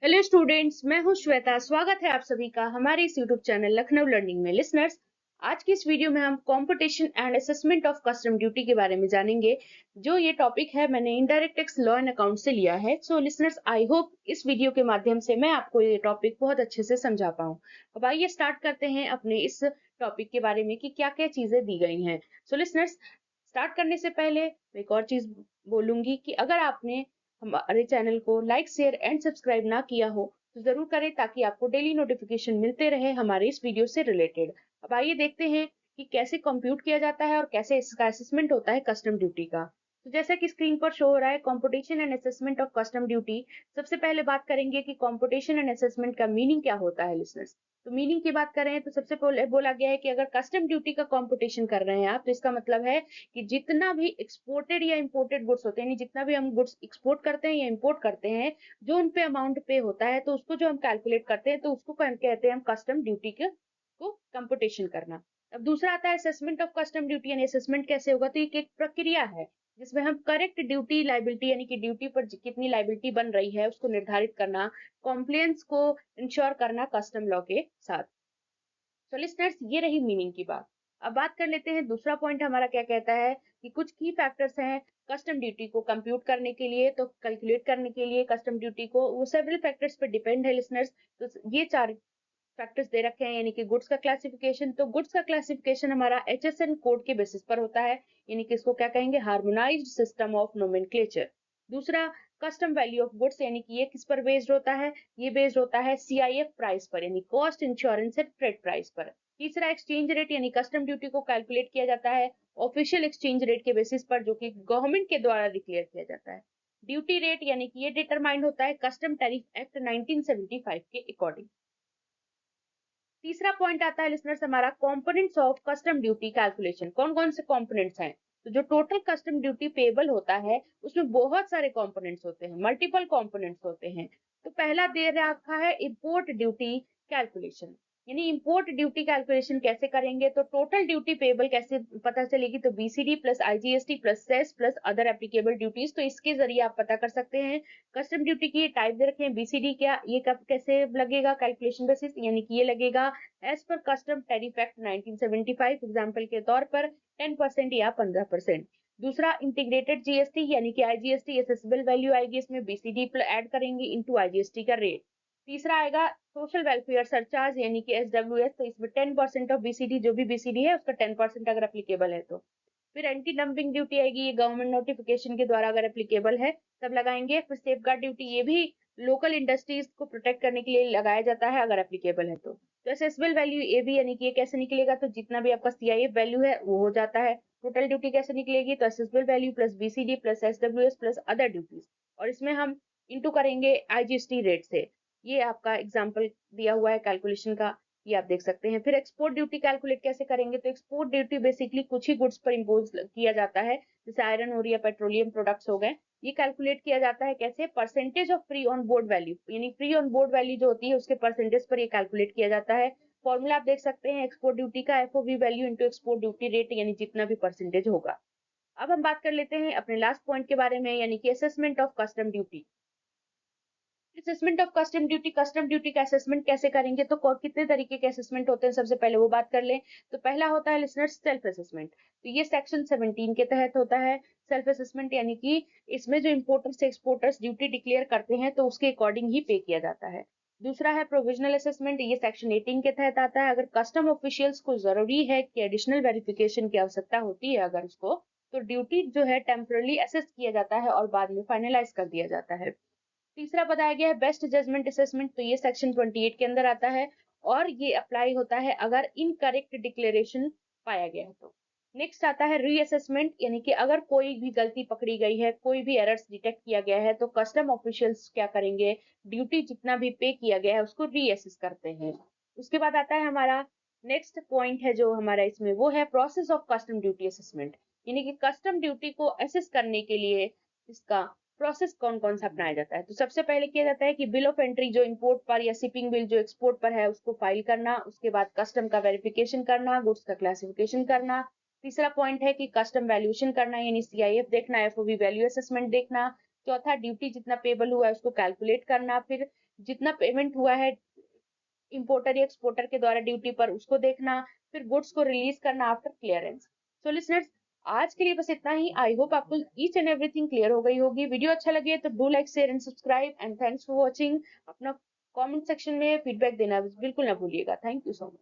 Hello students, मैं हूं श्वेता। स्वागत है आप सभी का हमारे इस यूट्यूब चैनल लखनऊ लर्निंग में। लिसनर्स, आज की इस वीडियो में हम competition and assessment of custom duty के बारे में जानेंगे। जो ये टॉपिक है मैंने indirect tax law and account से लिया है। सो लिसनर्स, आई होप इस वीडियो के माध्यम से मैं आपको ये टॉपिक बहुत अच्छे से समझा पाऊँ। अब आइए स्टार्ट करते हैं अपने इस टॉपिक के बारे में कि क्या क्या चीजें दी गई हैं। सो लिसनर्स, स्टार्ट करने से पहले मैं एक और चीज बोलूंगी कि अगर आपने हमारे चैनल को लाइक शेयर एंड सब्सक्राइब ना किया हो तो जरूर करें, ताकि आपको डेली नोटिफिकेशन मिलते रहे हमारे इस वीडियो से रिलेटेड। अब आइए देखते हैं कि कैसे कंप्यूट किया जाता है और कैसे इसका असेसमेंट होता है कस्टम ड्यूटी का। तो जैसा कि स्क्रीन पर शो हो रहा है, competition and assessment of custom duty. सबसे पहले बात करेंगे कि कंपटीशन एंड असेसमेंट का मीनिंग क्या होता है लिसनर्स। तो मीनिंग की बात करें तो सबसे पहले बोला गया है कि अगर कस्टम ड्यूटी का कंपटीशन कर रहे हैं आप, तो इसका मतलब है कि जितना भी एक्सपोर्टेड या इंपोर्टेड गुड्स होते हैं, यानी जितना भी हम गुड्स एक्सपोर्ट करते हैं या इंपोर्ट करते हैं, जो उन पे अमाउंट पे होता है, तो उसको जो हम कैलकुलेट करते हैं तो उसको कहते हैं हम कस्टम ड्यूटी के को कंपटीशन करना। अब दूसरा आता है असेसमेंट ऑफ कस्टम ड्यूटी, यानी असेसमेंट कैसे होगा। तो ये एक प्रक्रिया है जिसमें हम करेक्ट ड्यूटी लाइबिलिटी, यानी कि ड्यूटी पर कितनी लाइबिलिटी बन रही है उसको निर्धारित करना, कॉम्प्लायंस को इंश्योर करना कस्टम लॉ के साथ। तो लिस्टनर्स, ये रही मीनिंग की बात। अब बात कर लेते हैं दूसरा पॉइंट हमारा क्या कहता है कि कुछ की फैक्टर्स हैं कस्टम ड्यूटी को कंप्यूट करने के लिए, तो कैलकुलेट करने के लिए कस्टम ड्यूटी को, वो सेवरल फैक्टर्स पर डिपेंड है लिसनर्स। तो ये चार फैक्टर्स दे रखे हैं, यानी कि गुड्स का क्लासिफिकेशन। तो गुड्स का क्लासिफिकेशन हमारा एचएसएन कोड के बेसिस पर होता है, यानी कि इसको क्या कहेंगे, हार्मोनाइज्ड सिस्टम ऑफ नोमेनक्लेचर। दूसरा, कस्टम वैल्यू ऑफ गुड्स, यानी कि ये किस पर बेस्ड होता है, ये बेस्ड होता है सीआईएफ प्राइस पर, यानी cost insurance and trade price पर। तीसरा, एक्सचेंज रेट, यानी कस्टम ड्यूटी को कैलकुलेट किया जाता है ऑफिशियल एक्सचेंज रेट के बेसिस पर, जो कि गवर्नमेंट के द्वारा डिक्लेयर किया जाता है। ड्यूटी रेट, यानी कि ये डिटरमाइंड होता है कस्टम टैरिफ एक्ट 1975 के अकॉर्डिंग। तीसरा पॉइंट आता है लिसनर्स हमारा components of custom duty calculation. कौन कौन से कंपोनेंट्स हैं। तो जो टोटल कस्टम ड्यूटी पेबल होता है उसमें बहुत सारे कंपोनेंट्स होते हैं, मल्टीपल कंपोनेंट्स होते हैं। तो पहला दे रखा है इंपोर्ट ड्यूटी कैलकुलेशन, यानी इंपोर्ट ड्यूटी कैलकुलेशन कैसे करेंगे। तो टोटल ड्यूटी पेबल कैसे पता चलेगी, तो BCD plus IGST plus cess plus other applicable duties, तो इसके जरिए आप पता कर सकते हैं। कस्टम ड्यूटी की टाइप दे रखे हैं बीसीडी, क्या ये कब कैसे लगेगा कैलकुलेशन बेसिस, यानी कि ये लगेगा as per custom tariff act 1975, example के तौर पर 10% या 15%। दूसरा, इंटीग्रेटेड जीएसटी, यानी कि आईजीएसटी एसेसिबल वैल्यू आएगी इसमें, बीसीडी ऐड करेंगे इनटू आईजीएसटी का रेट। तीसरा आएगा सोशल वेलफेयर सरचार्ज, यानी कि एसडब्ल्यूएस, तो इसमें 10% ऑफ बीसीडी, जो भी बीसीडी है उसका 10% अगर एप्लीकेबल है तो। फिर एंटी डंपिंग ड्यूटी आएगी, ये गवर्नमेंट नोटिफिकेशन के द्वारा अगर एप्लीकेबल है तब लगाएंगे। फिर सेफ गार्ड ड्यूटी, ये भी लोकल इंडस्ट्रीज को प्रोटेक्ट करने के लिए लगाया जाता है अगर एप्लीकेबल है तो असेसबल वैल्यू ये भी, यानी कि ये कैसे निकलेगा, तो जितना भी आपका सीआईएफ वैल्यू है वो हो जाता है। टोटल ड्यूटी कैसे निकलेगी, तो assessable value plus BCD plus SWS plus other duties, और इसमें हम इंटू करेंगे आईजीएसटी रेट से। ये आपका एग्जाम्पल दिया हुआ है कैलकुलेशन का, ये आप देख सकते हैं। फिर एक्सपोर्ट ड्यूटी कैलकुलेट कैसे करेंगे, तो एक्सपोर्ट ड्यूटी बेसिकली कुछ ही गुड्स पर इम्पोज किया जाता है, जैसे आयरन और या पेट्रोलियम प्रोडक्ट्स हो गए। ये कैलकुलेट किया जाता है कैसे, percentage of free on board value, यानी फ्री ऑन बोर्ड वैल्यू जो होती है उसके परसेंटेज पर ये कैलकुलेट किया जाता है। फॉर्मूला आप देख सकते हैं, एक्सपोर्ट ड्यूटी का FOB value into export duty rate, यानी जितना भी परसेंटेज होगा। अब हम बात कर लेते हैं अपने लास्ट पॉइंट के बारे में, यानी कि assessment of custom duty. Assessment of custom duty का असेसमेंट कैसे करेंगे, तो कितने तरीके के असेसमेंट होते हैं, सबसे पहले वो बात कर लें। तो पहला होता है लिसनर्स सेल्फ असेसमेंट, तो ये सेक्शन 17 के तहत होता है। सेल्फ असेसमेंट यानी कि इसमें जो इंपोर्टर्स से एक्सपोर्टर्स ड्यूटी डिक्लेयर करते हैं तो उसके अकॉर्डिंग ही पे किया जाता है। दूसरा है प्रोविजनल असेसमेंट, ये सेक्शन 18 के तहत आता है। अगर कस्टम ऑफिशियल्स को जरूरी है कि एडिशनल वेरिफिकेशन की आवश्यकता होती है अगर उसको, तो ड्यूटी जो है टेम्परली असेस किया जाता है और बाद में फाइनलाइज कर दिया जाता है। तीसरा बताया गया है बेस्ट जजमेंट असेसमेंट, तो ये सेक्शन 28 के अंदर आता है और ये अप्लाई होता है अगर इनकरेक्ट डिक्लेरेशन पाया गया है तो। नेक्स्ट आता है रीअसेसमेंट, यानी कि अगर कोई भी गलती पकड़ी गई है, कोई भी एरर्स डिटेक्ट किया गया है, तो कस्टम ऑफिशियल्स क्या करेंगे, ड्यूटी जितना भी पे किया गया है उसको रीअसेस करते हैं। उसके बाद आता है हमारा नेक्स्ट पॉइंट है जो हमारा इसमें, वो है process of custom duty assessment, यानी कि कस्टम ड्यूटी को असेस करने के लिए इसका प्रोसेस कौन कौन सा अपनाया जाता है। तो सबसे पहले किया जाता है कि बिल ऑफ एंट्री जो इंपोर्ट पर या शिपिंग बिल जो एक्सपोर्ट पर है उसको फाइल करना, उसके बाद कस्टम का वेरिफिकेशन करना, गुड्स का क्लासिफिकेशन करना। तीसरा पॉइंट है कि कस्टम वैल्यूएशन करना, यानी सीआईएफ देखना, एफओबी वैल्यू असेसमेंट देखना। चौथा, ड्यूटी जितना पेबल हुआ है उसको कैलकुलेट करना, फिर जितना पेमेंट हुआ है इंपोर्टर या एक्सपोर्टर के द्वारा ड्यूटी पर उसको देखना, फिर गुड्स को रिलीज करना आफ्टर क्लियरेंस। सो लिसनर्स, आज के लिए बस इतना ही। आई होप आपको ईच एंड एवरीथिंग क्लियर हो गई होगी। वीडियो अच्छा लगे तो do like, share and subscribe, and thanks for watching. अपना कमेंट सेक्शन में फीडबैक देना बिल्कुल ना भूलिएगा। Thank you so much.